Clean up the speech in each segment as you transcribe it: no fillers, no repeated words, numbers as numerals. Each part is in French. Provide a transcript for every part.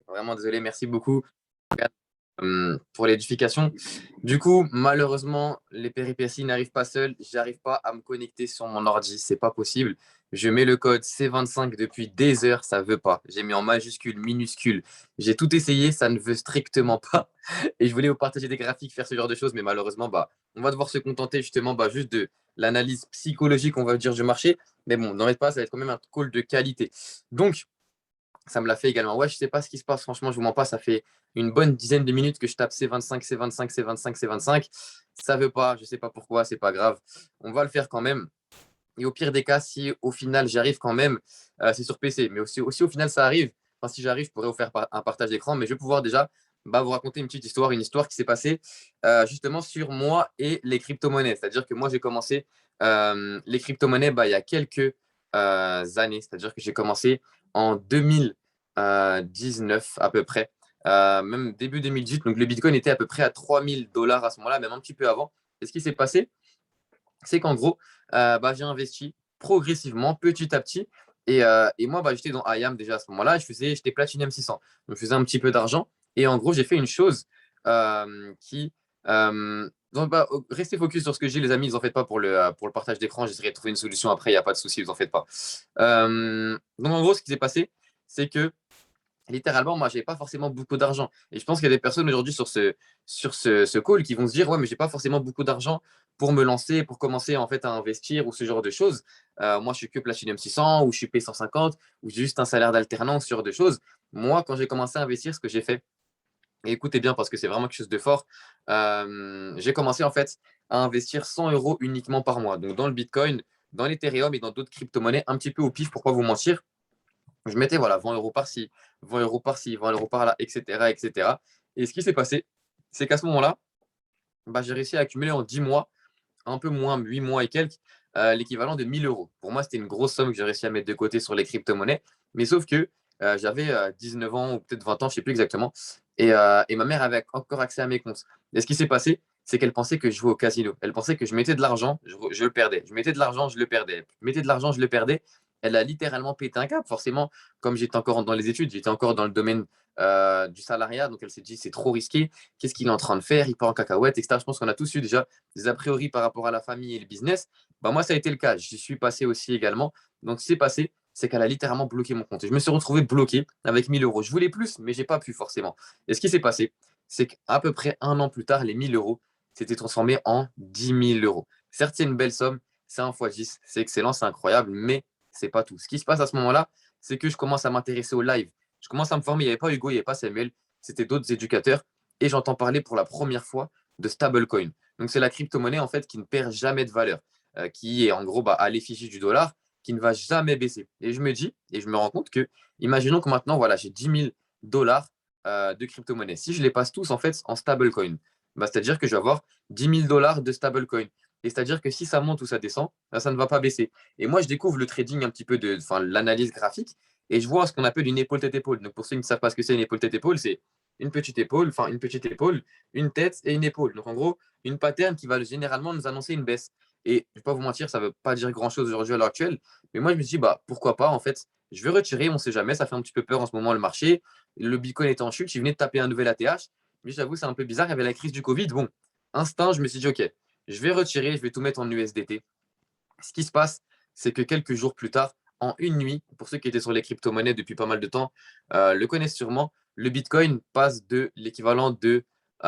Vraiment désolé, merci beaucoup pour l'édification. Du coup, malheureusement, les péripéties n'arrivent pas seules. J'arrive pas à me connecter sur mon ordi. C'est pas possible. Je mets le code C25 depuis des heures, ça veut pas. J'ai mis en majuscule, minuscule. J'ai tout essayé, ça ne veut strictement pas. Et je voulais vous partager des graphiques, faire ce genre de choses, mais malheureusement, on va devoir se contenter justement juste de l'analyse psychologique, on va dire, du marché. Mais bon, n'en faites pas, ça va être quand même un call de qualité. Donc, ça me l'a fait également. Ouais, je sais pas ce qui se passe. Franchement, je vous mens pas. Ça fait une bonne dizaine de minutes que je tape C25, C25, C25, C25. Ça veut pas. Je sais pas pourquoi. C'est pas grave. On va le faire quand même. Et au pire des cas, si au final j'arrive quand même, c'est sur PC. Mais aussi au final ça arrive. Enfin, si j'arrive, je pourrais vous faire un partage d'écran. Mais je vais pouvoir déjà vous raconter une petite histoire, une histoire qui s'est passée justement sur moi et les crypto-monnaies. C'est-à-dire que moi, j'ai commencé les crypto-monnaies il y a quelques années. C'est-à-dire que j'ai commencé en 2019 à peu près, même début 2018. Donc le Bitcoin était à peu près à 3000 $ à ce moment-là, même un petit peu avant. Et ce qui s'est passé, c'est qu'en gros, j'ai investi progressivement, petit à petit. Et moi, j'étais dans IAM déjà à ce moment-là. J'étais Platinum 600. Donc, je faisais un petit peu d'argent. Et en gros, j'ai fait une chose qui. Restez focus sur ce que j'ai, les amis. Vous en faites pas pour le partage d'écran. J'essaierai de trouver une solution après. Il n'y a pas de souci, vous en faites pas. Donc, en gros, ce qui s'est passé, c'est que littéralement, moi, j'avais pas forcément beaucoup d'argent. Et je pense qu'il y a des personnes aujourd'hui sur ce call qui vont se dire, ouais, mais j'ai pas forcément beaucoup d'argent pour me lancer, pour commencer en fait à investir ou ce genre de choses. Moi, je suis que Platinum 600 ou je suis P150 ou j'ai juste un salaire d'alternance, ce genre de choses. Moi, quand j'ai commencé à investir, ce que j'ai fait, et écoutez bien parce que c'est vraiment quelque chose de fort, j'ai commencé en fait à investir 100 euros uniquement par mois. Donc dans le Bitcoin, dans l'Ethereum et dans d'autres crypto-monnaies, un petit peu au pif, pour pas vous mentir. Je mettais voilà, 20 euros par-ci, 20 euros par-ci, 20 euros par-là, etc., etc. Et cetera. Et ce qui s'est passé, c'est qu'à ce moment-là, j'ai réussi à accumuler en 10 mois, un peu moins, 8 mois et quelques, l'équivalent de 1000 euros. Pour moi, c'était une grosse somme que j'ai réussi à mettre de côté sur les crypto-monnaies. Mais sauf que j'avais 19 ans ou peut-être 20 ans, je ne sais plus exactement. Et ma mère avait encore accès à mes comptes. Et ce qui s'est passé, c'est qu'elle pensait que je jouais au casino. Elle pensait que je mettais de l'argent, je le perdais. Je mettais de l'argent, je le perdais. Je mettais de l'argent, je le perdais. Elle a littéralement pété un câble. Forcément, comme j'étais encore dans les études, j'étais encore dans le domaine du salariat. Donc elle s'est dit, c'est trop risqué. Qu'est-ce qu'il est en train de faire? Il part en cacahuète, etc. Je pense qu'on a tous eu déjà des a priori par rapport à la famille et le business. Moi, ça a été le cas. J'y suis passé aussi également. Donc, ce qui s'est passé, c'est qu'elle a littéralement bloqué mon compte. Et je me suis retrouvé bloqué avec 1000 euros. Je voulais plus, mais j'ai pas pu forcément. Et ce qui s'est passé, c'est qu'à peu près un an plus tard, les 1000 euros s'étaient transformés en 10 000 euros. Certes, c'est une belle somme, c'est un x 10, c'est excellent, c'est incroyable, mais c'est pas tout. Ce qui se passe à ce moment-là, c'est que je commence à m'intéresser au live. Je commence à me former. Il n'y avait pas Hugo, il n'y avait pas Samuel, c'était d'autres éducateurs. Et j'entends parler pour la première fois de stablecoin. Donc, c'est la crypto-monnaie en fait qui ne perd jamais de valeur, qui est en gros à l'effigie du dollar, qui ne va jamais baisser. Et je me dis, et je me rends compte que, imaginons que maintenant, voilà, j'ai 10 000 $ de crypto-monnaie. Si je les passe tous en fait en stablecoin, c'est-à-dire que je vais avoir 10 000 $ de stablecoin. Et c'est-à-dire que si ça monte ou ça descend, ça ne va pas baisser. Et moi, je découvre le trading un petit peu l'analyse graphique et je vois ce qu'on appelle une épaule tête-épaule. Donc, pour ceux qui ne savent pas ce que c'est une épaule tête-épaule, c'est une petite épaule, une tête et une épaule. Donc, en gros, une pattern qui va généralement nous annoncer une baisse. Et je ne vais pas vous mentir, ça ne veut pas dire grand-chose aujourd'hui à l'heure actuelle. Mais moi, je me suis dit, pourquoi pas, en fait, je vais retirer, on ne sait jamais, ça fait un petit peu peur en ce moment le marché. Le Bitcoin est en chute, il venait de taper un nouvel ATH. Mais j'avoue, c'est un peu bizarre, il y avait la crise du Covid. Bon, instinct, je me suis dit, OK, je vais retirer, je vais tout mettre en USDT. Ce qui se passe, c'est que quelques jours plus tard, en une nuit, pour ceux qui étaient sur les crypto-monnaies depuis pas mal de temps, le connaissent sûrement, le Bitcoin passe de l'équivalent de 10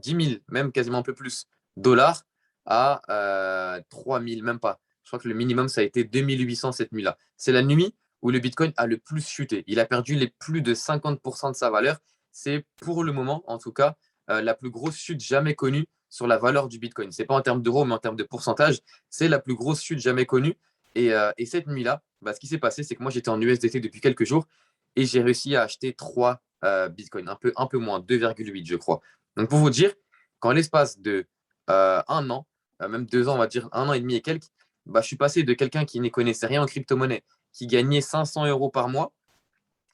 000, même quasiment un peu plus, dollars à 3 000, même pas. Je crois que le minimum, ça a été 2800 cette nuit-là. C'est la nuit où le Bitcoin a le plus chuté. Il a perdu les plus de 50% de sa valeur. C'est pour le moment, en tout cas, la plus grosse chute jamais connue sur la valeur du Bitcoin. Ce n'est pas en termes d'euros, mais en termes de pourcentage. C'est la plus grosse chute jamais connue. Et cette nuit-là, ce qui s'est passé, c'est que moi, j'étais en USDT depuis quelques jours et j'ai réussi à acheter 3 Bitcoins, un peu moins, 2,8, je crois. Donc, pour vous dire, qu'en l'espace de un an, même 2 ans, on va dire un an et demi et quelques, je suis passé de quelqu'un qui n'y connaissait rien en crypto-monnaie, qui gagnait 500 euros par mois,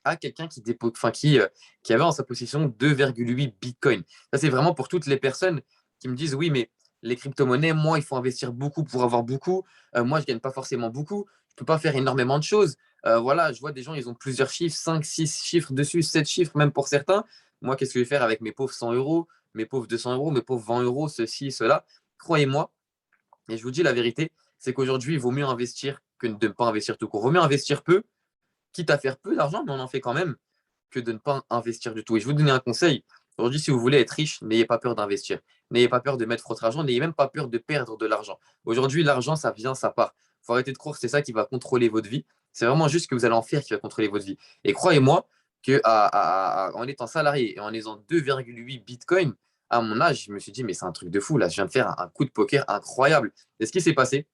à quelqu'un qui avait en sa possession 2,8 bitcoins. Ça, c'est vraiment pour toutes les personnes qui me disent oui, mais les crypto-monnaies, moi, il faut investir beaucoup pour avoir beaucoup. Moi, je ne gagne pas forcément beaucoup. peux pas faire énormément de choses. Voilà, je vois des gens, ils ont plusieurs chiffres, 5, 6 chiffres dessus, 7 chiffres même pour certains. Moi, qu'est-ce que je vais faire avec mes pauvres 100 euros, mes pauvres 200 euros, mes pauvres 20 euros, ceci, cela. Croyez-moi, et je vous dis la vérité, c'est qu'aujourd'hui, il vaut mieux investir que de ne pas investir tout court. Il vaut mieux investir peu, quitte à faire peu d'argent, mais on en fait quand même, que de ne pas investir du tout. Et je vais vous donner un conseil. Aujourd'hui, si vous voulez être riche, n'ayez pas peur d'investir. N'ayez pas peur de mettre votre argent. N'ayez même pas peur de perdre de l'argent. Aujourd'hui, l'argent, ça vient, ça part. Il faut arrêter de croire que c'est ça qui va contrôler votre vie. C'est vraiment juste ce que vous allez en faire qui va contrôler votre vie. Et croyez-moi que en étant salarié et en ayant 2,8 bitcoins, à mon âge, je me suis dit, mais c'est un truc de fou. Là, je viens de faire un coup de poker incroyable. Et ce qui s'est passé,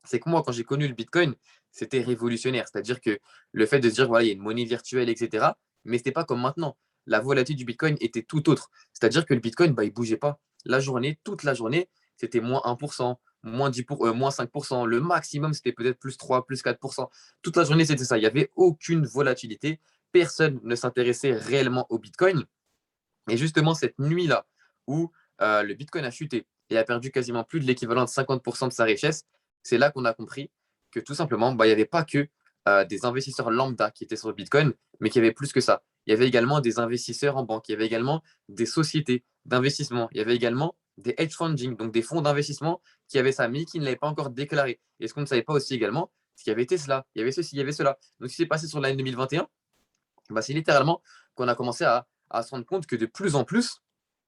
c'est que moi, quand j'ai connu le Bitcoin, c'était révolutionnaire. C'est-à-dire que le fait de se dire, voilà, il y a une monnaie virtuelle, etc. Mais ce n'était pas comme maintenant. La volatilité du Bitcoin était tout autre. C'est-à-dire que le Bitcoin, bah, il ne bougeait pas. La journée, toute la journée, c'était moins 1%, moins 5%. Le maximum, c'était peut-être plus 3, plus 4%. Toute la journée, c'était ça. Il n'y avait aucune volatilité. Personne ne s'intéressait réellement au Bitcoin. Et justement, cette nuit-là, où le Bitcoin a chuté et a perdu quasiment plus de l'équivalent de 50% de sa richesse, c'est là qu'on a compris que tout simplement, bah, il n'y avait pas que des investisseurs lambda qui étaient sur le Bitcoin, mais qu'il y avait plus que ça. Il y avait également des investisseurs en banque, il y avait également des sociétés d'investissement, il y avait également des hedge funding, donc des fonds d'investissement qui avaient ça, mais qui ne l'avaient pas encore déclaré. Et ce qu'on ne savait pas aussi également, c'est qu'il y avait Tesla, il y avait ceci, il y avait cela. Donc, ce qui s'est passé sur l'année 2021, bah, c'est littéralement qu'on a commencé à se rendre compte que de plus en plus,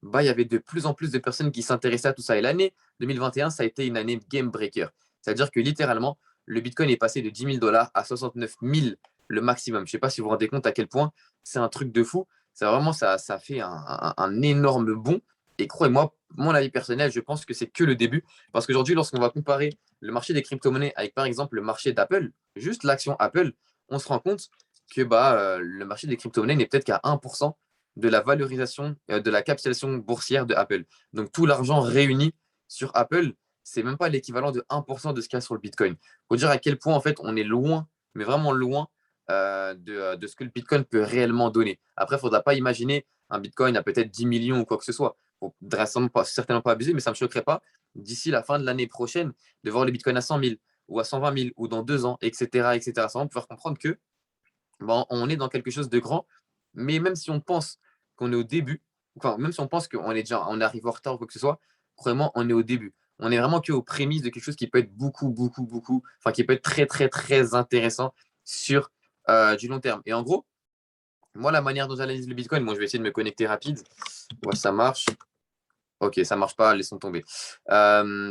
bah, il y avait de plus en plus de personnes qui s'intéressaient à tout ça. Et l'année 2021, ça a été une année game breaker. C'est-à-dire que littéralement, le Bitcoin est passé de 10 000 dollars à 69 000 le maximum. Je ne sais pas si vous vous rendez compte à quel point c'est un truc de fou. C'est vraiment, ça fait un énorme bond. Et croyez-moi, mon avis personnel, je pense que c'est que le début. Parce qu'aujourd'hui, lorsqu'on va comparer le marché des crypto-monnaies avec, par exemple, le marché d'Apple, juste l'action Apple, on se rend compte que bah, le marché des crypto-monnaies n'est peut-être qu'à 1% de la valorisation, de la capitalisation boursière de Apple. Donc tout l'argent réuni sur Apple, c'est même pas l'équivalent de 1% de ce qu'il y a sur le Bitcoin. Il faut dire à quel point en fait on est loin, mais vraiment loin de ce que le Bitcoin peut réellement donner. Après, il ne faudra pas imaginer un Bitcoin à peut-être 10 millions ou quoi que ce soit. Il ne faut certainement pas abuser, mais ça ne me choquerait pas d'ici la fin de l'année prochaine de voir le Bitcoin à 100 000 ou à 120 000 ou dans 2 ans, etc. etc. Ça va pouvoir comprendre que bon, on est dans quelque chose de grand, mais même si on pense qu'on est au début, enfin, même si on pense on arrive en retard ou quoi que ce soit, vraiment, on est au début. On est vraiment qu'aux prémices de quelque chose qui peut être beaucoup, beaucoup, beaucoup, enfin, qui peut être très, très, très intéressant sur du long terme. Et en gros, moi, la manière dont j'analyse le Bitcoin, moi, je vais essayer de me connecter rapide. Ouais, ça marche. Ok, ça marche pas, laissons tomber.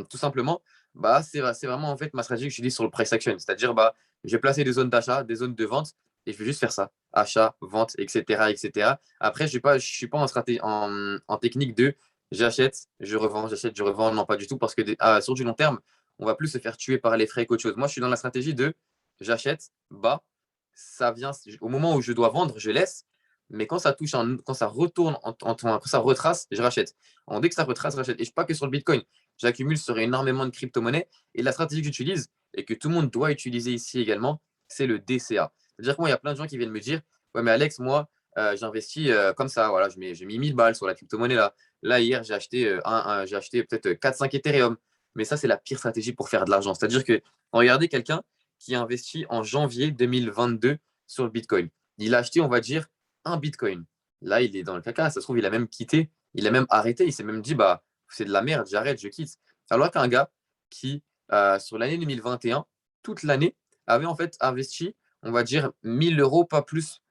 Tout simplement, bah, c'est vraiment en fait ma stratégie que je dis sur le price action. C'est-à-dire, bah, je vais placer des zones d'achat, des zones de vente, et je vais juste faire ça. Achat, vente, etc. etc. Après, je suis pas en technique de j'achète, je revends, j'achète, je revends. Non, pas du tout, parce que sur du long terme, on va plus se faire tuer par les frais qu'autre chose. Moi, je suis dans la stratégie de j'achète, bas, ça vient, au moment où je dois vendre, je laisse. Mais quand ça touche, quand ça retourne, quand ça retrace, je rachète. Dès que ça retrace, je rachète. Et je ne suis pas que sur le Bitcoin. J'accumule sur énormément de crypto-monnaies. Et la stratégie que j'utilise, et que tout le monde doit utiliser ici également, c'est le DCA. C'est-à-dire que moi, il y a plein de gens qui viennent me dire, ouais, mais Alex, moi, j'investis comme ça. Voilà, j'ai mis 1000 balles sur la crypto-monnaie là. Là, hier, j'ai acheté peut-être 4-5 Ethereum. Mais ça, c'est la pire stratégie pour faire de l'argent. C'est-à-dire que, regardez quelqu'un qui a investi en janvier 2022 sur le Bitcoin. Il a acheté, on va dire, un Bitcoin. Là, il est dans le caca. Ça se trouve, il a même quitté, il a même arrêté. Il s'est même dit, bah, c'est de la merde, j'arrête, je quitte. Alors qu'un gars qui, sur l'année 2021, toute l'année, avait en fait investi, on va dire, 1000 euros, pas plus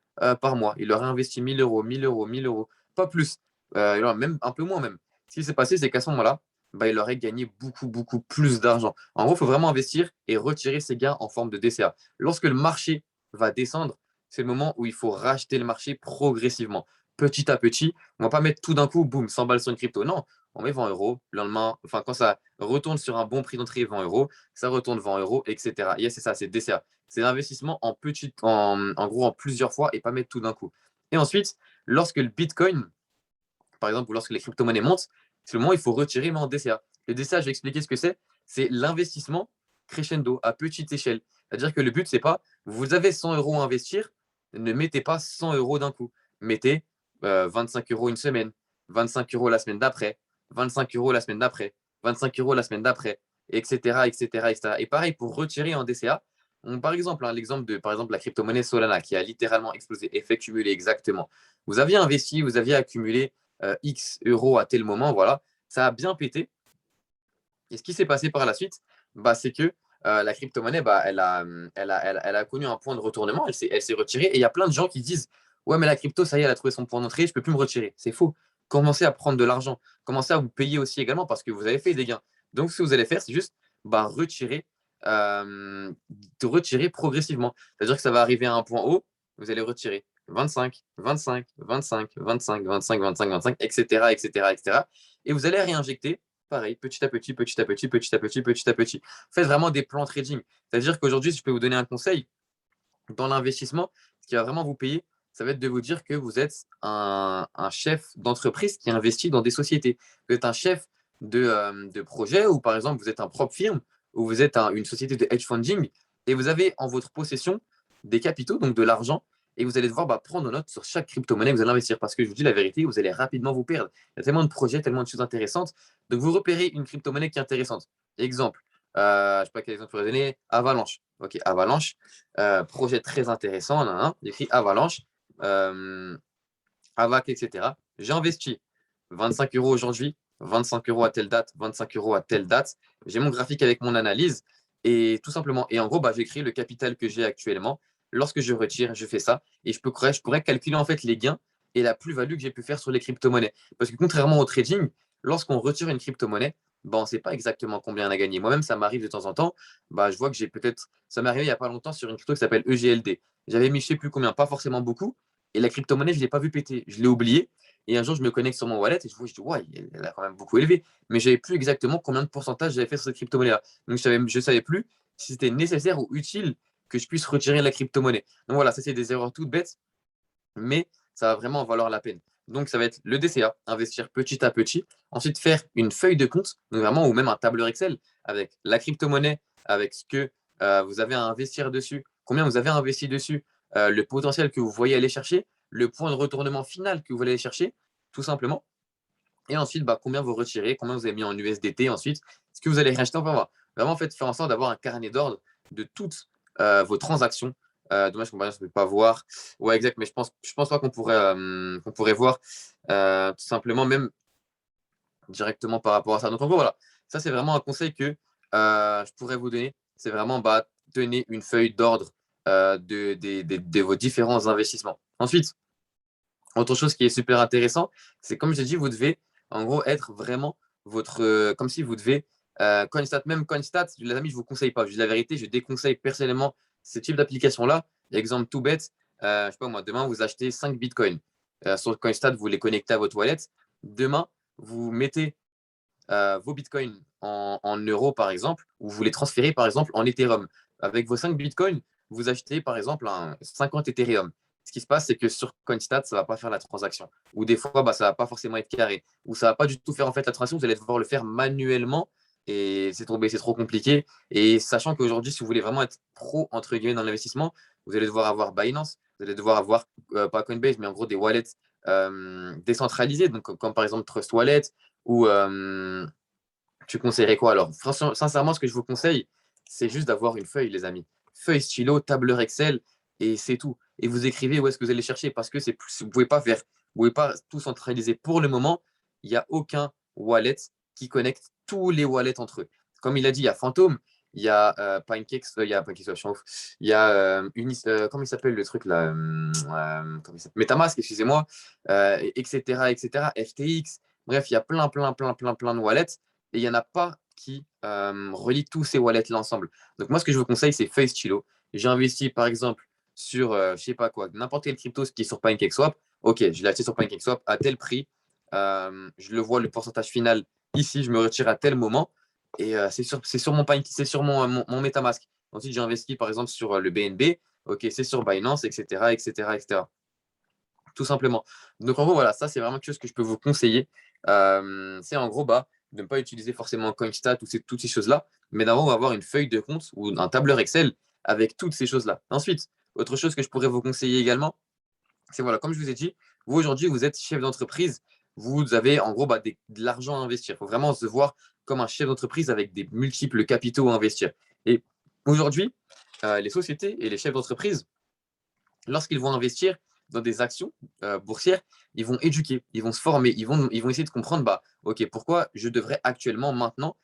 par mois. Il aurait investi 1000 euros, 1000 euros, 1000 euros, pas plus. Même un peu moins même. Ce qui s'est passé, c'est qu'à ce moment-là, bah, il aurait gagné beaucoup, beaucoup plus d'argent. En gros, il faut vraiment investir et retirer ses gains en forme de DCA. Lorsque le marché va descendre, c'est le moment où il faut racheter le marché progressivement, petit à petit. On ne va pas mettre tout d'un coup, boum, 100 balles sur une crypto. Non, on met 20 euros. Le lendemain, enfin, quand ça retourne sur un bon prix d'entrée, 20 euros, ça retourne 20 euros, etc. Et c'est ça, c'est DCA. C'est l'investissement en gros, en plusieurs fois et pas mettre tout d'un coup. Et ensuite, lorsque le Bitcoin, par exemple, ou lorsque les crypto-monnaies montent, c'est le moment où il faut retirer, mais en DCA. Le DCA, je vais expliquer ce que c'est. C'est l'investissement crescendo, à petite échelle. C'est-à-dire que le but, c'est pas, vous avez 100 euros à investir, ne mettez pas 100 euros d'un coup. Mettez 25 euros une semaine, 25 euros la semaine d'après, 25 euros la semaine d'après, 25 euros la semaine d'après, etc., etc., etc. Et pareil, pour retirer en DCA, Par exemple, hein, l'exemple de par exemple, la crypto-monnaie Solana qui a littéralement explosé, effet cumulé exactement. Vous aviez investi, vous aviez accumulé X euros à tel moment, voilà, ça a bien pété. Et ce qui s'est passé par la suite, bah, c'est que la crypto-monnaie, bah, elle a connu un point de retournement, elle s'est retirée. Et il y a plein de gens qui disent, ouais, mais la crypto, ça y est, elle a trouvé son point d'entrée, je ne peux plus me retirer. C'est faux. Commencez à prendre de l'argent. Commencez à vous payer aussi également parce que vous avez fait des gains. Donc, ce que vous allez faire, c'est juste bah, euh, de retirer progressivement. C'est-à-dire que ça va arriver à un point haut, vous allez retirer 25, 25, 25, 25, 25, 25, 25, etc., etc., etc. Et vous allez réinjecter pareil, petit à petit, petit à petit, petit à petit, petit à petit. Faites vraiment des plans trading. C'est-à-dire qu'aujourd'hui, si je peux vous donner un conseil dans l'investissement, ce qui va vraiment vous payer, ça va être de vous dire que vous êtes un chef d'entreprise qui investit dans des sociétés. Vous êtes un chef de projet ou par exemple, vous êtes un propre firme ou vous êtes une société de hedge funding et vous avez en votre possession des capitaux, donc de l'argent, et vous allez devoir prendre note sur chaque crypto-monnaie que vous allez investir. Parce que je vous dis la vérité, vous allez rapidement vous perdre. Il y a tellement de projets, tellement de choses intéressantes. Donc, vous repérez une crypto-monnaie qui est intéressante. Exemple, je ne sais pas quel exemple je pourrais donner, Avalanche. Ok, Avalanche, projet très intéressant, nan, nan, écrit Avalanche, euh, Avac, etc. J'ai investi 25 euros aujourd'hui, 25 euros à telle date, 25 euros à telle date. J'ai mon graphique avec mon analyse et tout simplement. Et en gros, j'écris le capital que j'ai actuellement. Lorsque je retire, je fais ça et je pourrais calculer en fait les gains et la plus-value que j'ai pu faire sur les crypto-monnaies. Parce que contrairement au trading, lorsqu'on retire une crypto-monnaie, on ne sait pas exactement combien on a gagné. Moi-même, ça m'arrive de temps en temps. Je vois que j'ai peut-être. Ça m'est arrivé il n'y a pas longtemps sur une crypto qui s'appelle EGLD. J'avais mis je ne sais plus combien, pas forcément beaucoup. Et la crypto-monnaie, je ne l'ai pas vu péter. Je l'ai oublié. Et un jour, je me connecte sur mon wallet et je dis, ouais, elle a quand même beaucoup élevé. Mais je ne savais plus exactement combien de pourcentage j'avais fait sur cette crypto-monnaie-là. Donc, je ne savais plus si c'était nécessaire ou utile que je puisse retirer la crypto-monnaie. Donc, voilà, ça, c'est des erreurs toutes bêtes, mais ça va vraiment en valoir la peine. Donc, ça va être le DCA, investir petit à petit. Ensuite, faire une feuille de compte, donc vraiment, ou même un tableur Excel avec la crypto-monnaie, avec ce que vous avez à investir dessus, combien vous avez investi dessus, le potentiel que vous voyez aller chercher, le point de retournement final que vous voulez aller chercher, tout simplement. Et ensuite, combien vous retirez, combien vous avez mis en USDT ensuite, ce que vous allez racheter, on va voir. Vraiment, en fait, faire en sorte d'avoir un carnet d'ordre de toutes vos transactions. Dommage qu'on ne peut pas voir. Ouais, exact, mais je pense pas qu'on pourrait voir tout simplement, même directement par rapport à ça. Donc, en gros, voilà, ça, c'est vraiment un conseil que je pourrais vous donner. C'est vraiment, tenez une feuille d'ordre de vos différents investissements. Ensuite, autre chose qui est super intéressant, c'est comme j'ai dit, vous devez en gros être vraiment comme si vous devez, CoinStat, même CoinStat, les amis, je ne vous conseille pas. Je dis la vérité, je déconseille personnellement ce type d'application-là. Exemple tout bête, je sais pas moi, demain, vous achetez 5 bitcoins. Sur CoinStat, vous les connectez à votre wallet. Demain, vous mettez vos bitcoins en euros, par exemple, ou vous les transférez, par exemple, en Ethereum. Avec vos 5 bitcoins, vous achetez, par exemple, un 50 Ethereum. Ce qui se passe, c'est que sur CoinStat, ça ne va pas faire la transaction. Ou des fois, ça ne va pas forcément être carré. Ou ça ne va pas du tout faire en fait la transaction. Vous allez devoir le faire manuellement. Et c'est trop compliqué. Et sachant qu'aujourd'hui, si vous voulez vraiment être pro, entre guillemets, dans l'investissement, vous allez devoir avoir Binance. Vous allez devoir avoir, pas Coinbase, mais en gros, des wallets décentralisés. Donc, comme par exemple Trust Wallet ou tu conseillerais quoi alors? Sincèrement, ce que je vous conseille, c'est juste d'avoir une feuille, les amis. Feuille, stylo, tableur Excel, et c'est tout. Et vous écrivez où est-ce que vous allez chercher, parce que vous ne pouvez pas faire, vous pouvez pas tout centraliser. Pour le moment, il n'y a aucun wallet qui connecte tous les wallets entre eux. Comme il a dit, il y a Phantom, il y a Pancakes, il y a Pancakes, je suis en ouf. Il y a comment il s'appelle le truc là comment il s'appelle MetaMask, excusez-moi, etc., etc., FTX. Bref, il y a plein, plein, plein, plein, plein de wallets et il n'y en a pas qui relient tous ces wallets-là ensemble. Donc, moi, ce que je vous conseille, c'est Feuille Stylo. J'ai investi, par exemple, sur, je sais pas quoi, n'importe quel crypto qui est sur PancakeSwap. Ok, je l'ai acheté sur PancakeSwap à tel prix. Je le vois, le pourcentage final ici, je me retire à tel moment. Et c'est sur c'est sur mon MetaMask. Ensuite, j'ai investi, par exemple, sur le BNB. Ok, c'est sur Binance, etc., etc., etc. Tout simplement. Donc, en gros, voilà, ça, c'est vraiment quelque chose que je peux vous conseiller. C'est en gros, de ne pas utiliser forcément CoinStat ou toutes ces choses-là, mais d'abord avoir une feuille de compte ou un tableur Excel avec toutes ces choses-là. Ensuite, autre chose que je pourrais vous conseiller également, c'est voilà, comme je vous ai dit, vous aujourd'hui, vous êtes chef d'entreprise, vous avez en gros de l'argent à investir. Il faut vraiment se voir comme un chef d'entreprise avec des multiples capitaux à investir. Et aujourd'hui, les sociétés et les chefs d'entreprise, lorsqu'ils vont investir dans des actions boursières, ils vont éduquer, ils vont se former, ils vont essayer de comprendre, bah, OK, pourquoi je devrais actuellement, maintenant,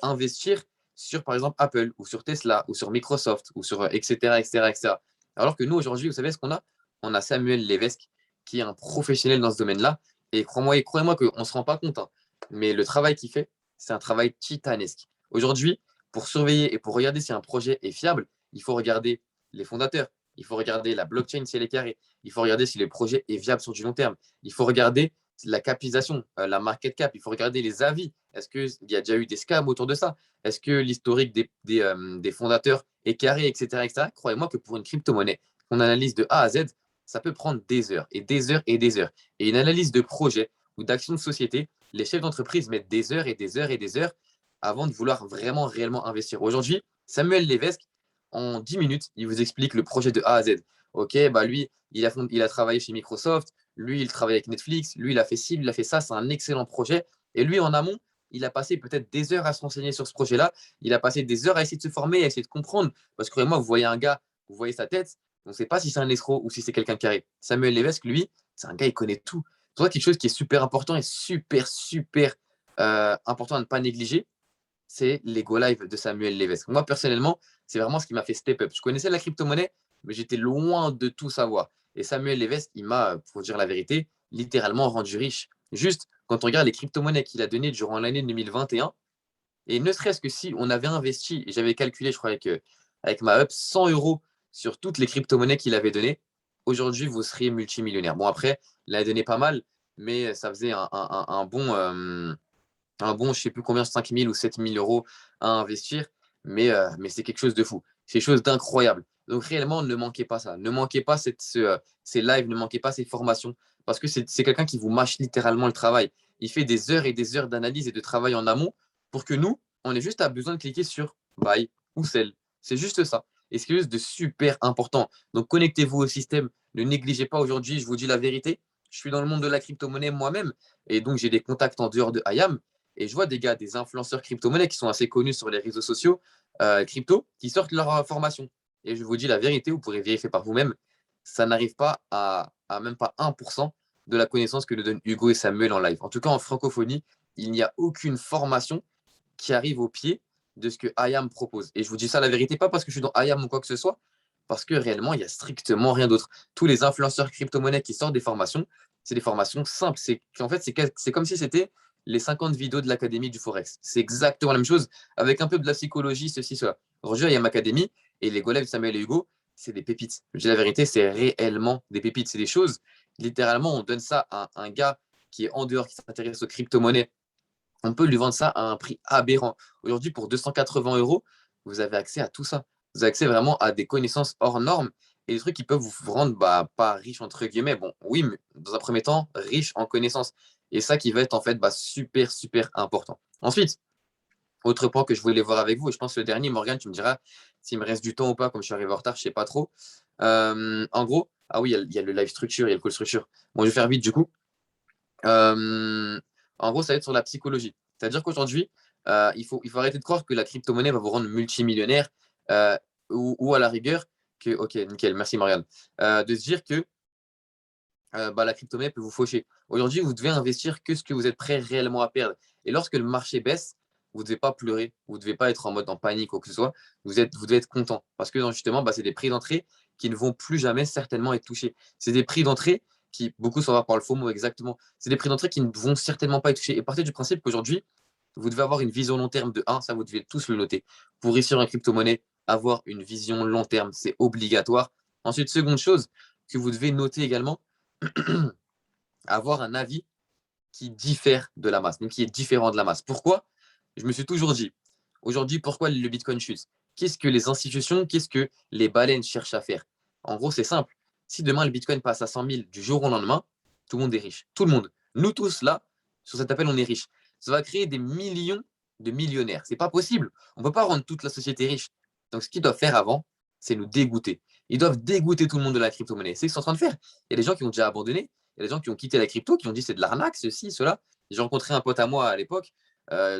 investir sur, par exemple, Apple ou sur Tesla ou sur Microsoft ou sur etc., etc., etc. Alors que nous, aujourd'hui, vous savez ce qu'on a? On a Samuel Levesque, qui est un professionnel dans ce domaine-là. Et croyez-moi qu'on ne se rend pas compte, hein, mais le travail qu'il fait, c'est un travail titanesque. Aujourd'hui, pour surveiller et pour regarder si un projet est fiable, il faut regarder les fondateurs, il faut regarder la blockchain si elle est carrée, il faut regarder si le projet est viable sur du long terme, il faut regarder la capitalisation, la market cap, il faut regarder les avis. Est-ce qu'il y a déjà eu des scams autour de ça? Est-ce que l'historique des fondateurs est carré, etc., etc. Croyez-moi que pour une crypto-monnaie qu'on analyse de A à Z, ça peut prendre des heures et des heures et des heures. Et une analyse de projet ou d'action de société, les chefs d'entreprise mettent des heures et des heures et des heures avant de vouloir vraiment, réellement investir. Aujourd'hui, Samuel Levesque, en 10 minutes, il vous explique le projet de A à Z. OK, bah lui, il a travaillé chez Microsoft, lui, il travaille avec Netflix, lui, il a fait ci, lui, il a fait ça, c'est un excellent projet. Et lui, en amont, il a passé peut-être des heures à se renseigner sur ce projet-là, il a passé des heures à essayer de se former, à essayer de comprendre. Parce que croyez-moi, vous voyez un gars, vous voyez sa tête, on ne sait pas si c'est un escroc ou si c'est quelqu'un de carré. Samuel Levesque, lui, c'est un gars, il connaît tout. C'est quelque chose qui est super important et super, super important à ne pas négliger, c'est les go live de Samuel Levesque. Moi, personnellement, c'est vraiment ce qui m'a fait step up. Je connaissais la crypto-monnaie, mais j'étais loin de tout savoir. Et Samuel Levesque, il m'a, pour dire la vérité, littéralement rendu riche. Juste, quand on regarde les crypto-monnaies qu'il a données durant l'année 2021, et ne serait-ce que si on avait investi, et j'avais calculé, je crois, avec ma up, 100 euros sur toutes les crypto-monnaies qu'il avait données, aujourd'hui, vous seriez multimillionnaire. Bon, après, il a donné pas mal, mais ça faisait un bon, je sais plus combien, 5 000 ou 7 000 euros à investir, mais c'est quelque chose de fou. C'est quelque chose d'incroyable. Donc réellement, ne manquez pas ça. Ne manquez pas ces lives, ne manquez pas ces formations, parce que c'est quelqu'un qui vous mâche littéralement le travail. Il fait des heures et des heures d'analyse et de travail en amont pour que nous, on ait juste à besoin de cliquer sur buy ou sell. C'est juste ça. Et c'est quelque chose de super important. Donc connectez-vous au système. Ne négligez pas aujourd'hui, je vous dis la vérité. Je suis dans le monde de la crypto-monnaie moi-même. Et donc, j'ai des contacts en dehors de IAM. Et je vois des gars, des influenceurs crypto-monnaies qui sont assez connus sur les réseaux sociaux crypto, qui sortent leur formation. Et je vous dis la vérité, vous pourrez vérifier par vous-même, ça n'arrive pas à même pas 1% de la connaissance que nous donnent Hugo et Samuel en live. En tout cas, en francophonie, il n'y a aucune formation qui arrive au pied de ce que IAM propose. Et je vous dis ça la vérité, pas parce que je suis dans IAM ou quoi que ce soit, parce que réellement, il n'y a strictement rien d'autre. Tous les influenceurs crypto-monnaies qui sortent des formations, c'est des formations simples. En fait, c'est comme si c'était les 50 vidéos de l'Académie du Forex. C'est exactement la même chose, avec un peu de la psychologie, ceci, cela. Rejoins IAM Academy et les golèves Samuel et Hugo, c'est des pépites. Je dis la vérité, c'est réellement des pépites. C'est des choses, littéralement, on donne ça à un gars qui est en dehors, qui s'intéresse aux crypto-monnaies, on peut lui vendre ça à un prix aberrant. Aujourd'hui, pour 280 euros, vous avez accès à tout ça. Vous avez accès vraiment à des connaissances hors normes et des trucs qui peuvent vous rendre pas riche, entre guillemets. Bon, oui, mais dans un premier temps, riche en connaissances. Et ça qui va être en fait super, super important. Ensuite, autre point que je voulais voir avec vous, et je pense le dernier, Morgan, tu me diras s'il me reste du temps ou pas, comme je suis arrivé en retard, je ne sais pas trop. En gros, ah oui, il y a le live structure, il y a le call structure. Bon, je vais faire vite du coup. En gros, ça va être sur la psychologie. C'est-à-dire qu'aujourd'hui, il faut arrêter de croire que la crypto-monnaie va vous rendre multimillionnaire ou à la rigueur que, ok, nickel, merci Marianne, de se dire que la crypto-monnaie peut vous faucher. Aujourd'hui, vous devez investir que ce que vous êtes prêt réellement à perdre. Et lorsque le marché baisse, vous ne devez pas pleurer, vous ne devez pas être en mode en panique ou quoi que ce soit. Vous devez être content parce que justement, c'est des prix d'entrée qui ne vont plus jamais certainement être touchés. C'est des prix d'entrée qui, beaucoup s'en va par le faux mot exactement, c'est des prix d'entrée qui ne vont certainement pas être touchés. Et partez du principe qu'aujourd'hui, vous devez avoir une vision long terme de 1, ça vous devez tous le noter. Pour réussir en crypto-monnaie, avoir une vision long terme, c'est obligatoire. Ensuite, seconde chose que vous devez noter également, avoir un avis qui diffère de la masse, donc qui est différent de la masse. Pourquoi? Je me suis toujours dit, aujourd'hui, pourquoi le Bitcoin chute? Qu'est-ce que les institutions, qu'est-ce que les baleines cherchent à faire? En gros, c'est simple. Si demain le Bitcoin passe à 100 000 du jour au lendemain, tout le monde est riche. Tout le monde. Nous tous, là, sur cet appel, on est riche. Ça va créer des millions de millionnaires. C'est pas possible. On ne peut pas rendre toute la société riche. Donc, ce qu'ils doivent faire avant, c'est nous dégoûter. Ils doivent dégoûter tout le monde de la crypto-monnaie. C'est ce qu'ils sont en train de faire. Il y a des gens qui ont déjà abandonné. Il y a des gens qui ont quitté la crypto, qui ont dit c'est de l'arnaque, ceci, cela. J'ai rencontré un pote à moi à l'époque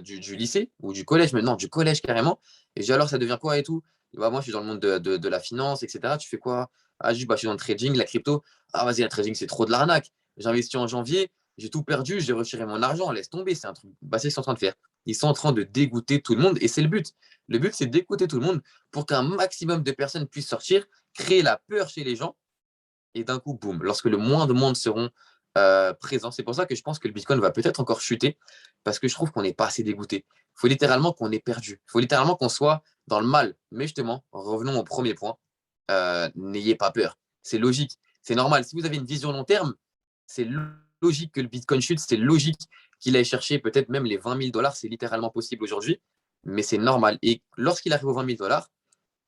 du lycée ou du collège, maintenant du collège carrément. Et j'ai dit alors ça devient quoi et tout? Bah, moi, je suis dans le monde de la finance, etc. Tu fais quoi? Ah, juste, bah, je suis dans le trading, la crypto. Ah, vas-y, la trading, c'est trop de l'arnaque. J'ai investi en janvier, j'ai tout perdu, j'ai retiré mon argent, laisse tomber. C'est un truc. Bah, c'est ce qu'ils sont en train de faire. Ils sont en train de dégoûter tout le monde et c'est le but. Le but, c'est d'écouter tout le monde pour qu'un maximum de personnes puissent sortir, créer la peur chez les gens et d'un coup, boum, lorsque le moins de monde seront présents. C'est pour ça que je pense que le Bitcoin va peut-être encore chuter parce que je trouve qu'on n'est pas assez dégoûté. Il faut littéralement qu'on ait perdu. Il faut littéralement qu'on soit dans le mal. Mais justement, revenons au premier point. N'ayez pas peur. C'est logique. C'est normal. Si vous avez une vision long terme, c'est logique que le Bitcoin chute. C'est logique qu'il aille chercher peut-être même les 20 000 dollars. C'est littéralement possible aujourd'hui. Mais c'est normal. Et lorsqu'il arrive aux 20 000 dollars,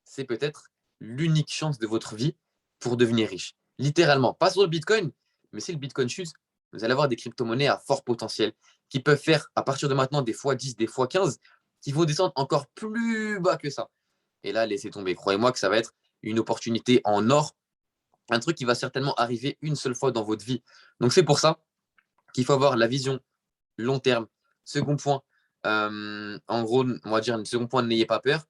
c'est peut-être l'unique chance de votre vie pour devenir riche. Littéralement, pas sur le Bitcoin, mais si le Bitcoin chute, vous allez avoir des crypto-monnaies à fort potentiel qui peuvent faire à partir de maintenant des fois 10, des fois 15, qui vont descendre encore plus bas que ça. Et là, laissez tomber. Croyez-moi que ça va être une opportunité en or, un truc qui va certainement arriver une seule fois dans votre vie. Donc c'est pour ça qu'il faut avoir la vision long terme. Second point, en gros, on va dire, second point, n'ayez pas peur.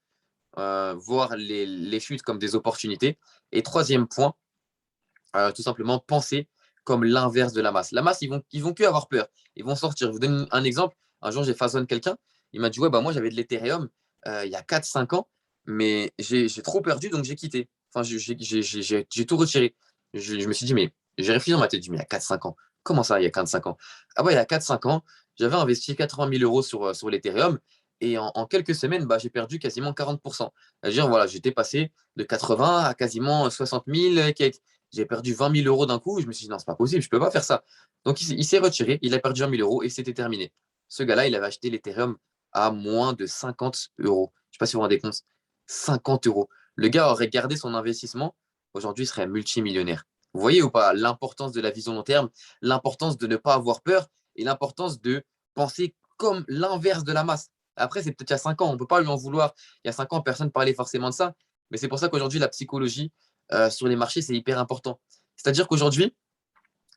Voir les chutes comme des opportunités. Et troisième point, tout simplement penser comme l'inverse de la masse. La masse, ils vont que avoir peur. Ils vont sortir. Je vous donne un exemple. Un jour, j'ai façonné quelqu'un. Il m'a dit, ouais, bah, moi, j'avais de l'Ethereum il y a 4-5 ans, mais j'ai trop perdu, donc j'ai quitté. Enfin, j'ai tout retiré. Je me suis dit, mais j'ai réfléchi dans ma tête, je dit, mais il y a 4-5 ans. Comment ça, il y a 4-5 ans? Ah ouais, il y a 4-5 ans, j'avais investi 80 000 euros sur l'Ethereum et en quelques semaines, bah, j'ai perdu quasiment 40%. C'est-à-dire, voilà, j'étais passé de 80 à quasiment 60 000, j'ai perdu 20 000 euros d'un coup. Je me suis dit, non, c'est pas possible, je peux pas faire ça. Donc, il s'est retiré, il a perdu 20 000 euros et c'était terminé. Ce gars-là, il avait acheté l'Ethereum à moins de 50 euros. Je sais pas si vous vous rendez compte. 50 euros. Le gars aurait gardé son investissement. Aujourd'hui, il serait multimillionnaire. Vous voyez ou pas l'importance de la vision long terme, l'importance de ne pas avoir peur et l'importance de penser comme l'inverse de la masse. Après, c'est peut-être il y a 5 ans, on ne peut pas lui en vouloir. Il y a 5 ans, personne ne parlait forcément de ça. Mais c'est pour ça qu'aujourd'hui, la psychologie sur les marchés, c'est hyper important. C'est-à-dire qu'aujourd'hui,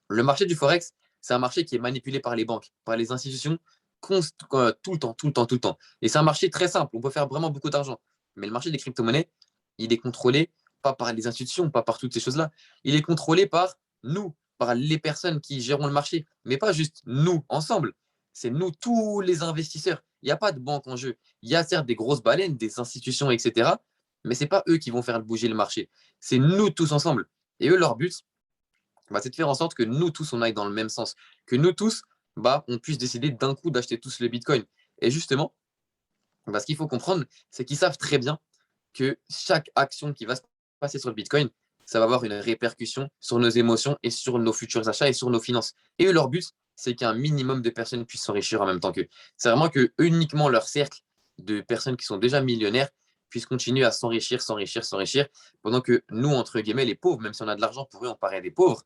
le marché du Forex, c'est un marché qui est manipulé par les banques, par les institutions, tout le temps, tout le temps, tout le temps. Et c'est un marché très simple, on peut faire vraiment beaucoup d'argent. Mais le marché des crypto-monnaies, il est contrôlé pas par les institutions, pas par toutes ces choses-là. Il est contrôlé par nous, par les personnes qui gérons le marché, mais pas juste nous ensemble. C'est nous, tous les investisseurs. Il n'y a pas de banque en jeu. Il y a certes des grosses baleines, des institutions, etc. Mais ce n'est pas eux qui vont faire bouger le marché. C'est nous tous ensemble. Et eux, leur but, bah, c'est de faire en sorte que nous tous, on aille dans le même sens. Que nous tous, bah, on puisse décider d'un coup d'acheter tous le Bitcoin. Et justement, bah, ce qu'il faut comprendre, c'est qu'ils savent très bien que chaque action qui va se passer sur le Bitcoin, ça va avoir une répercussion sur nos émotions et sur nos futurs achats et sur nos finances. Et eux, leur but, c'est qu'un minimum de personnes puissent s'enrichir en même temps qu'eux. C'est vraiment que uniquement leur cercle de personnes qui sont déjà millionnaires puissent continuer à s'enrichir, s'enrichir, s'enrichir, pendant que nous, entre guillemets, les pauvres, même si on a de l'argent, pour eux, on paraît des pauvres,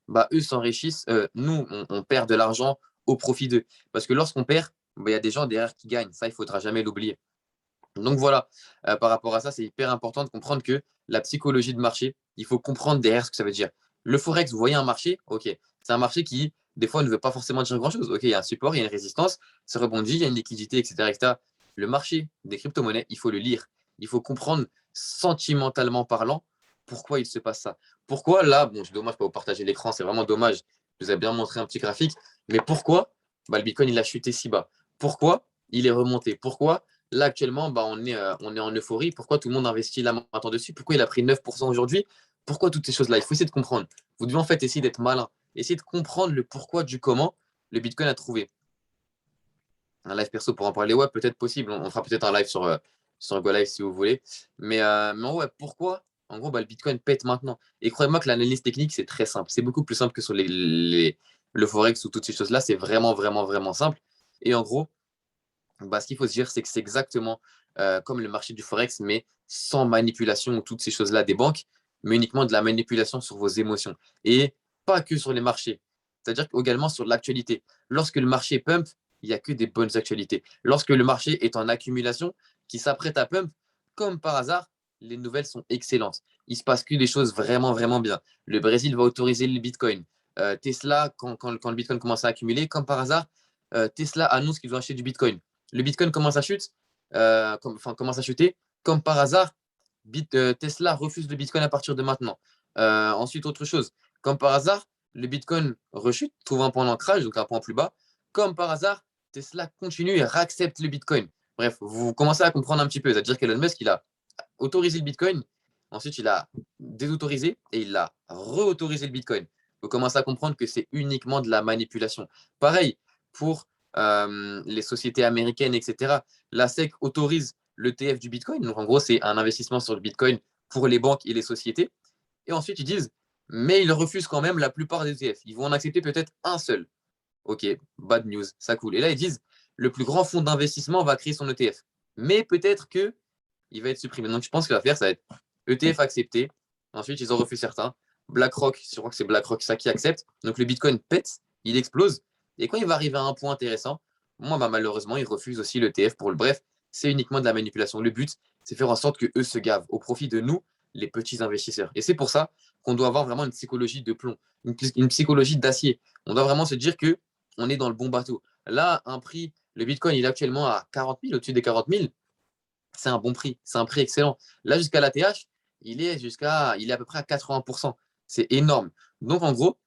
bah, eux s'enrichissent, nous, on perd de l'argent au profit d'eux. Parce que lorsqu'on perd, bah, il y a des gens derrière qui gagnent. Ça, il ne faudra jamais l'oublier. Donc voilà, par rapport à ça, c'est hyper important de comprendre que la psychologie de marché, il faut comprendre derrière ce que ça veut dire. Le Forex, vous voyez un marché, ok, c'est un marché qui, des fois, ne veut pas forcément dire grand-chose. Ok, il y a un support, il y a une résistance, ça rebondit, il y a une liquidité, etc., etc. Le marché des crypto-monnaies, il faut le lire. Il faut comprendre sentimentalement parlant pourquoi il se passe ça. Pourquoi là, bon, c'est dommage, je ne peux pas vous partager l'écran, c'est vraiment dommage. Je vous ai bien montré un petit graphique, mais pourquoi bah, le Bitcoin, il a chuté si bas? Pourquoi il est remonté? Pourquoi là, actuellement, bah, on est en euphorie. Pourquoi tout le monde investit là maintenant dessus? Pourquoi il a pris 9% aujourd'hui? Pourquoi toutes ces choses-là? Il faut essayer de comprendre. Vous devez en fait essayer d'être malin. Essayer de comprendre le pourquoi du comment le Bitcoin a trouvé. Un live perso pour en parler, ouais, peut-être possible. On fera peut-être un live sur Go Live si vous voulez. Mais ouais, pourquoi? En gros, bah, le Bitcoin pète maintenant. Et croyez-moi que l'analyse technique, c'est très simple. C'est beaucoup plus simple que sur le Forex ou toutes ces choses-là. C'est vraiment, vraiment, vraiment simple. Et en gros, bah, ce qu'il faut se dire, c'est que c'est exactement comme le marché du Forex, mais sans manipulation ou toutes ces choses-là des banques, mais uniquement de la manipulation sur vos émotions. Et pas que sur les marchés. C'est-à-dire également sur l'actualité. Lorsque le marché pump, il n'y a que des bonnes actualités. Lorsque le marché est en accumulation, qui s'apprête à pump, comme par hasard, les nouvelles sont excellentes. Il se passe que des choses vraiment, vraiment bien. Le Brésil va autoriser le Bitcoin. Tesla, quand le Bitcoin commence à accumuler, comme par hasard, Tesla annonce qu'ils ont acheté du Bitcoin. Le Bitcoin commence à chuter, commence à chuter, comme par hasard, Tesla refuse le Bitcoin à partir de maintenant. Ensuite, autre chose. Comme par hasard, le Bitcoin rechute, trouve un point d'ancrage, donc un point plus bas. Comme par hasard, Tesla continue et réaccepte le Bitcoin. Bref, vous commencez à comprendre un petit peu. C'est-à-dire qu'Elon Musk, il a autorisé le Bitcoin, ensuite il a désautorisé et il a reautorisé le Bitcoin. Vous commencez à comprendre que c'est uniquement de la manipulation. Pareil pour les sociétés américaines, etc. La SEC autorise l'ETF du Bitcoin. Donc en gros, c'est un investissement sur le Bitcoin pour les banques et les sociétés. Et ensuite, ils disent, mais ils refusent quand même la plupart des ETF. Ils vont en accepter peut-être un seul. Ok, bad news, ça coule. Et là, ils disent, le plus grand fonds d'investissement va créer son ETF. Mais peut-être que il va être supprimé. Donc, je pense que l'affaire, ça va être ETF accepté. Ensuite, ils ont refusé certains. BlackRock, je crois que c'est BlackRock ça qui accepte. Donc, le Bitcoin pète, il explose. Et quand il va arriver à un point intéressant, moi, bah, malheureusement, ils refusent aussi l'ETF pour le bref. C'est uniquement de la manipulation. Le but, c'est faire en sorte que eux se gavent au profit de nous, les petits investisseurs. Et c'est pour ça qu'on doit avoir vraiment une psychologie de plomb, une psychologie d'acier. On doit vraiment se dire que on est dans le bon bateau. Là, un prix, le Bitcoin, il est actuellement à 40 000, au-dessus des 40 000. C'est un bon prix, c'est un prix excellent. Là, jusqu'à l'ATH, il est à peu près à 80%. C'est énorme. Donc, en gros,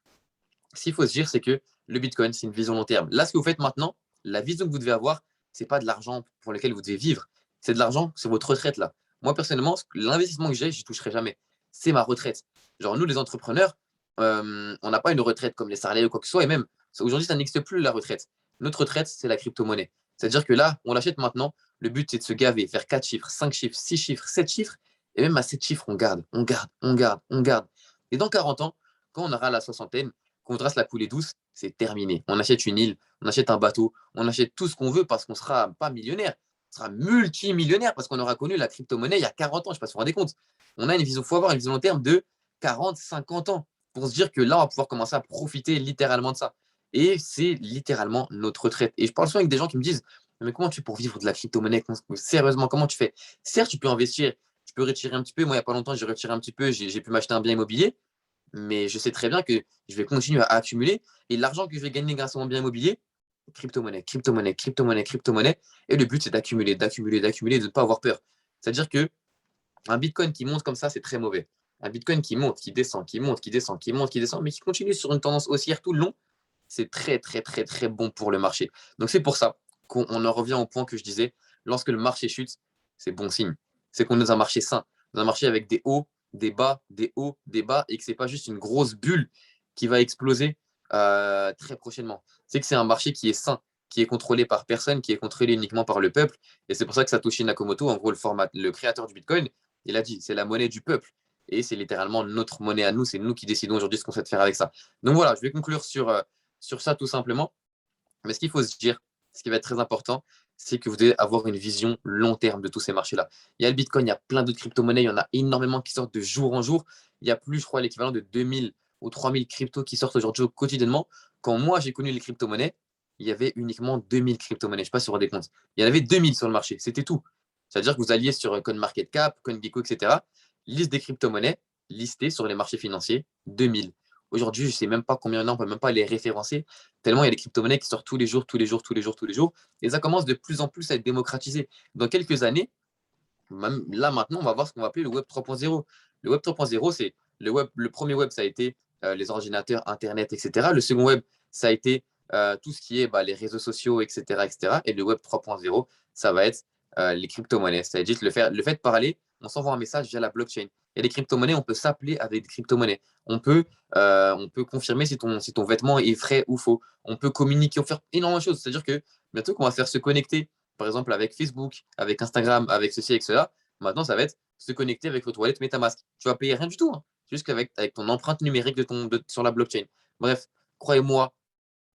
ce qu'il faut se dire, c'est que le Bitcoin, c'est une vision long terme. Là, ce que vous faites maintenant, la vision que vous devez avoir, ce n'est pas de l'argent pour lequel vous devez vivre. C'est de l'argent, c'est votre retraite là. Moi, personnellement, l'investissement que j'ai, je n'y toucherai jamais. C'est ma retraite. Genre, nous, les entrepreneurs, on n'a pas une retraite comme les salariés ou quoi que ce soit. Et même, aujourd'hui, ça n'existe plus la retraite. Notre retraite, c'est la crypto-monnaie. C'est-à-dire que là, on l'achète maintenant. Le but, c'est de se gaver, faire 4 chiffres, 5 chiffres, 6 chiffres, 7 chiffres. Et même à 7 chiffres, on garde, on garde, on garde, on garde. Et dans 40 ans, quand on aura la soixantaine, qu'on voudra se la couler douce, c'est terminé. On achète une île, on achète un bateau, on achète tout ce qu'on veut parce qu'on sera pas millionnaire, on sera multimillionnaire parce qu'on aura connu la crypto-monnaie il y a 40 ans. Je ne sais pas si vous vous rendez compte. On a une vision, il faut avoir une vision long terme de 40, 50 ans pour se dire que là, on va pouvoir commencer à profiter littéralement de ça. Et c'est littéralement notre retraite. Et je parle souvent avec des gens qui me disent, mais comment tu fais pour vivre de la crypto-monnaie? Sérieusement, comment tu fais? Certes, tu peux investir, tu peux retirer un petit peu. Moi, il n'y a pas longtemps, j'ai retiré un petit peu, j'ai pu m'acheter un bien immobilier, mais je sais très bien que je vais continuer à accumuler et l'argent que je vais gagner grâce à mon bien immobilier, crypto-monnaie, crypto-monnaie, crypto-monnaie, crypto-monnaie. Et le but, c'est d'accumuler, d'accumuler, d'accumuler, de ne pas avoir peur. C'est-à-dire que un Bitcoin qui monte comme ça, c'est très mauvais. Un Bitcoin qui monte, qui descend, qui monte, qui descend, qui monte, qui descend, mais qui continue sur une tendance haussière tout le long, c'est très, très, très, très bon pour le marché. Donc, c'est pour ça qu'on en revient au point que je disais, lorsque le marché chute, c'est bon signe. C'est qu'on est dans un marché sain, dans un marché avec des hauts, des bas, des hauts, des bas, et que ce n'est pas juste une grosse bulle qui va exploser très prochainement. C'est que c'est un marché qui est sain, qui est contrôlé par personne, qui est contrôlé uniquement par le peuple. Et c'est pour ça que Satoshi Nakamoto, en gros, le créateur du Bitcoin, il a dit, c'est la monnaie du peuple. Et c'est littéralement notre monnaie à nous, c'est nous qui décidons aujourd'hui ce qu'on souhaite faire avec ça. Donc voilà, je vais conclure sur ça tout simplement. Mais ce qu'il faut se dire, ce qui va être très important, c'est que vous devez avoir une vision long terme de tous ces marchés-là. Il y a le Bitcoin, il y a plein d'autres crypto-monnaies, il y en a énormément qui sortent de jour en jour. Il y a plus, je crois, l'équivalent de 2000 ou 3000 cryptos qui sortent aujourd'hui quotidiennement. Quand moi, j'ai connu les crypto-monnaies, il y avait uniquement 2000 crypto-monnaies. Je ne sais pas si vous vous rendez compte. Il y en avait 2000 sur le marché, c'était tout. C'est-à-dire que vous alliez sur CoinMarketCap, CoinGecko, etc. Liste des crypto-monnaies listées sur les marchés financiers, 2000. Aujourd'hui, je ne sais même pas combien il y en a, on ne peut même pas les référencer, tellement il y a des crypto-monnaies qui sortent tous les jours, tous les jours, tous les jours, tous les jours. Et ça commence de plus en plus à être démocratisé. Dans quelques années, même là maintenant, on va voir ce qu'on va appeler le Web 3.0. Le Web 3.0, c'est le premier web, ça a été les ordinateurs, Internet, etc. Le second web, ça a été tout ce qui est les réseaux sociaux, etc., etc. Et le Web 3.0, ça va être les crypto-monnaies. C'est-à-dire le fait de parler, on s'envoie un message via la blockchain. Et les crypto-monnaies, on peut s'appeler avec des crypto-monnaies. On peut confirmer si ton vêtement est vrai ou faux. On peut communiquer, on peut faire énormément de choses. C'est-à-dire que bientôt qu'on va faire se connecter, par exemple avec Facebook, avec Instagram, avec ceci, avec cela, maintenant ça va être se connecter avec votre wallet MetaMask. Tu vas payer rien du tout, hein. Juste avec ton empreinte numérique sur la blockchain. Bref, croyez-moi,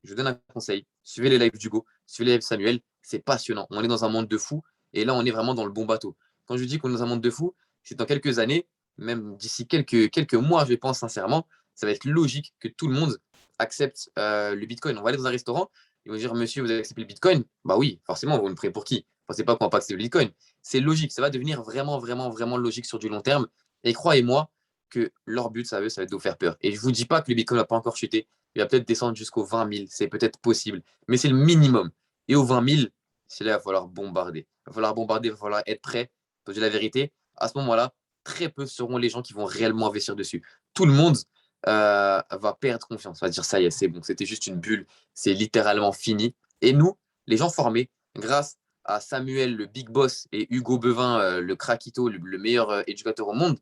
je vous donne un conseil. Suivez les lives d'Hugo, suivez les lives de Samuel. C'est passionnant. On est dans un monde de fous. Et là, on est vraiment dans le bon bateau. Quand je dis qu'on est dans un monde de fous, c'est dans quelques années, même d'ici quelques mois, je pense sincèrement, ça va être logique que tout le monde accepte le Bitcoin. On va aller dans un restaurant, ils vont dire, monsieur, vous avez accepté le Bitcoin? Bah oui, forcément, vous me prenez pour qui? Pensez pas qu'on va pas accepter le Bitcoin. C'est logique. Ça va devenir vraiment, vraiment, vraiment logique sur du long terme. Et croyez-moi que leur but, ça va être de vous faire peur. Et je ne vous dis pas que le Bitcoin n'a pas encore chuté. Il va peut-être descendre jusqu'aux 20 000. C'est peut-être possible. Mais c'est le minimum. Et aux 20 000, c'est là qu'il va falloir bombarder. Il va falloir bombarder, il va falloir être prêt. Pour dire la vérité, à ce moment-là, très peu seront les gens qui vont réellement investir dessus. Tout le monde va perdre confiance, va dire ça y est, c'est bon, c'était juste une bulle, c'est littéralement fini. Et nous, les gens formés, grâce à Samuel, le big boss, et Hugo Bevin, le craquito, le meilleur éducateur au monde,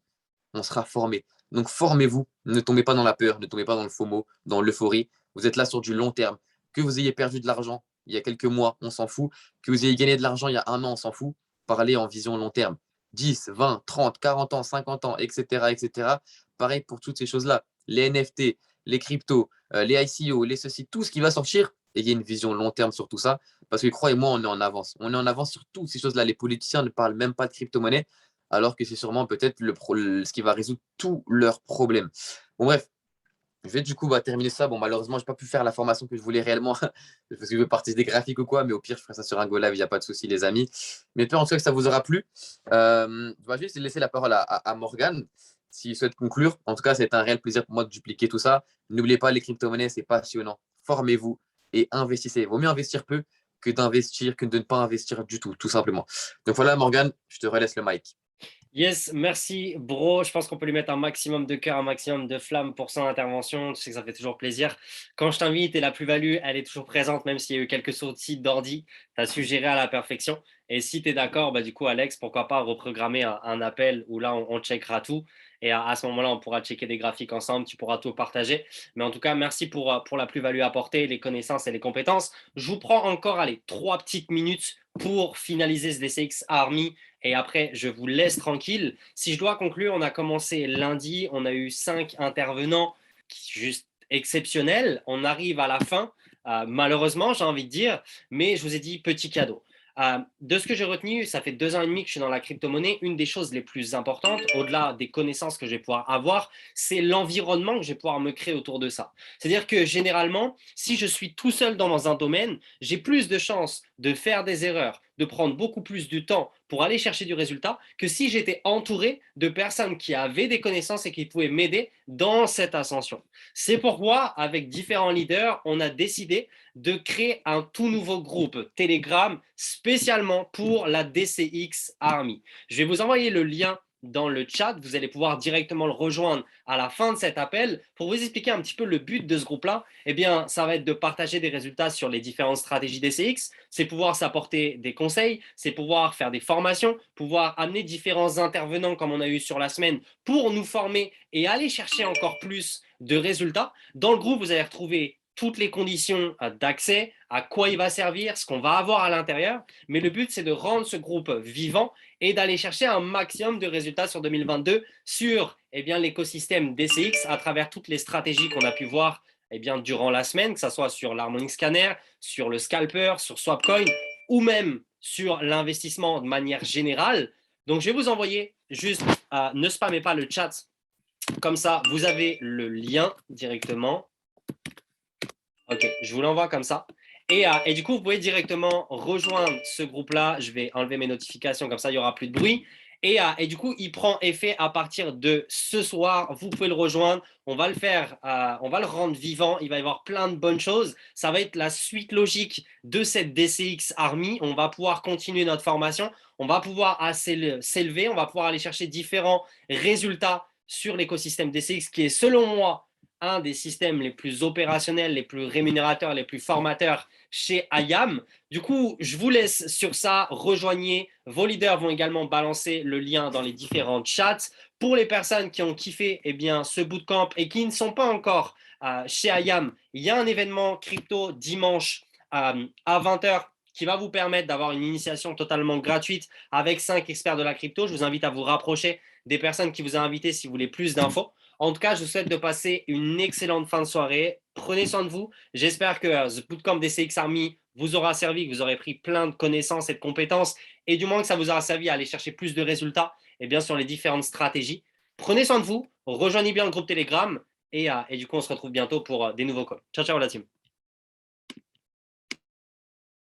on sera formés. Donc formez-vous, ne tombez pas dans la peur, ne tombez pas dans le FOMO, dans l'euphorie. Vous êtes là sur du long terme. Que vous ayez perdu de l'argent il y a quelques mois, on s'en fout. Que vous ayez gagné de l'argent il y a un an, on s'en fout. Parlez en vision long terme. 10, 20, 30, 40 ans, 50 ans, etc. etc. Pareil pour toutes ces choses-là. Les NFT, les cryptos, les ICO, les ceci, tout ce qui va sortir, et il y a une vision long terme sur tout ça. Parce que croyez-moi, on est en avance. On est en avance sur toutes ces choses-là. Les politiciens ne parlent même pas de crypto-monnaie, alors que c'est sûrement peut-être ce qui va résoudre tous leurs problèmes. Bon, bref, je vais du coup terminer ça. Bon, malheureusement, je n'ai pas pu faire la formation que je voulais réellement parce que je veux partir des graphiques ou quoi, mais au pire, je ferai ça sur un Go Live, il n'y a pas de souci, les amis. Mais peu en tout cas que ça vous aura plu. Je vais juste laisser la parole à Morgane s'il souhaite conclure. En tout cas, c'est un réel plaisir pour moi de dupliquer tout ça. N'oubliez pas, les crypto-monnaies, c'est passionnant. Formez-vous et investissez. Il vaut mieux investir peu que d'investir, que de ne pas investir du tout, tout simplement. Donc voilà, Morgane, je te relaisse le mic. Yes, merci, bro. Je pense qu'on peut lui mettre un maximum de cœur, un maximum de flamme pour son intervention. Tu sais que ça fait toujours plaisir. Quand je t'invite et la plus-value, elle est toujours présente, même s'il y a eu quelques soucis d'ordi. Tu as su gérer à la perfection. Et si tu es d'accord, bah, du coup, Alex, pourquoi pas reprogrammer un appel où là, on checkera tout. Et à ce moment-là, on pourra checker des graphiques ensemble. Tu pourras tout partager. Mais en tout cas, merci pour la plus-value apportée, les connaissances et les compétences. Je vous prends encore, allez, 3 petites minutes pour finaliser ce DCX Army et après, je vous laisse tranquille. Si je dois conclure, on a commencé lundi, on a eu 5 intervenants juste exceptionnels. On arrive à la fin, malheureusement, j'ai envie de dire, mais je vous ai dit petit cadeau. De ce que j'ai retenu, ça fait 2 ans et demi que je suis dans la crypto-monnaie. Une des choses les plus importantes, au-delà des connaissances que je vais pouvoir avoir, c'est l'environnement que je vais pouvoir me créer autour de ça. C'est-à-dire que généralement, si je suis tout seul dans un domaine, j'ai plus de chances de faire des erreurs, de prendre beaucoup plus de temps pour aller chercher du résultat que si j'étais entouré de personnes qui avaient des connaissances et qui pouvaient m'aider dans cette ascension. C'est pourquoi, avec différents leaders, on a décidé de créer un tout nouveau groupe Telegram spécialement pour la DCX Army. Je vais vous envoyer le lien dans le chat, vous allez pouvoir directement le rejoindre à la fin de cet appel. Pour vous expliquer un petit peu le but de ce groupe-là, eh bien, ça va être de partager des résultats sur les différentes stratégies DCX, c'est pouvoir s'apporter des conseils, c'est pouvoir faire des formations, pouvoir amener différents intervenants comme on a eu sur la semaine pour nous former et aller chercher encore plus de résultats. Dans le groupe, vous allez retrouver toutes les conditions d'accès, à quoi il va servir, ce qu'on va avoir à l'intérieur. Mais le but, c'est de rendre ce groupe vivant et d'aller chercher un maximum de résultats sur 2022 sur l'écosystème DCX à travers toutes les stratégies qu'on a pu voir durant la semaine, que ce soit sur l'Harmonic Scanner, sur le Scalper, sur Swapcoin ou même sur l'investissement de manière générale. Donc, je vais vous envoyer juste, ne spammez pas le chat, comme ça, vous avez le lien directement. Ok, je vous l'envoie comme ça. Et du coup, vous pouvez directement rejoindre ce groupe-là. Je vais enlever mes notifications, comme ça, il n'y aura plus de bruit. Et du coup, il prend effet à partir de ce soir. Vous pouvez le rejoindre. On va le faire, on va le rendre vivant. Il va y avoir plein de bonnes choses. Ça va être la suite logique de cette DCX Army. On va pouvoir continuer notre formation. On va pouvoir s'élever. On va pouvoir aller chercher différents résultats sur l'écosystème DCX qui est, selon moi, un des systèmes les plus opérationnels, les plus rémunérateurs, les plus formateurs chez IAM. Du coup, je vous laisse sur ça. Rejoignez. Vos leaders vont également balancer le lien dans les différents chats. Pour les personnes qui ont kiffé ce bootcamp et qui ne sont pas encore chez IAM, il y a un événement crypto dimanche à 20h qui va vous permettre d'avoir une initiation totalement gratuite avec 5 experts de la crypto. Je vous invite à vous rapprocher des personnes qui vous ont invité si vous voulez plus d'infos. En tout cas, je vous souhaite de passer une excellente fin de soirée. Prenez soin de vous. J'espère que The Bootcamp DCX Army vous aura servi, que vous aurez pris plein de connaissances et de compétences, et du moins que ça vous aura servi à aller chercher plus de résultats sur les différentes stratégies. Prenez soin de vous, rejoignez bien le groupe Telegram, et du coup, on se retrouve bientôt pour des nouveaux calls. Ciao, ciao la team.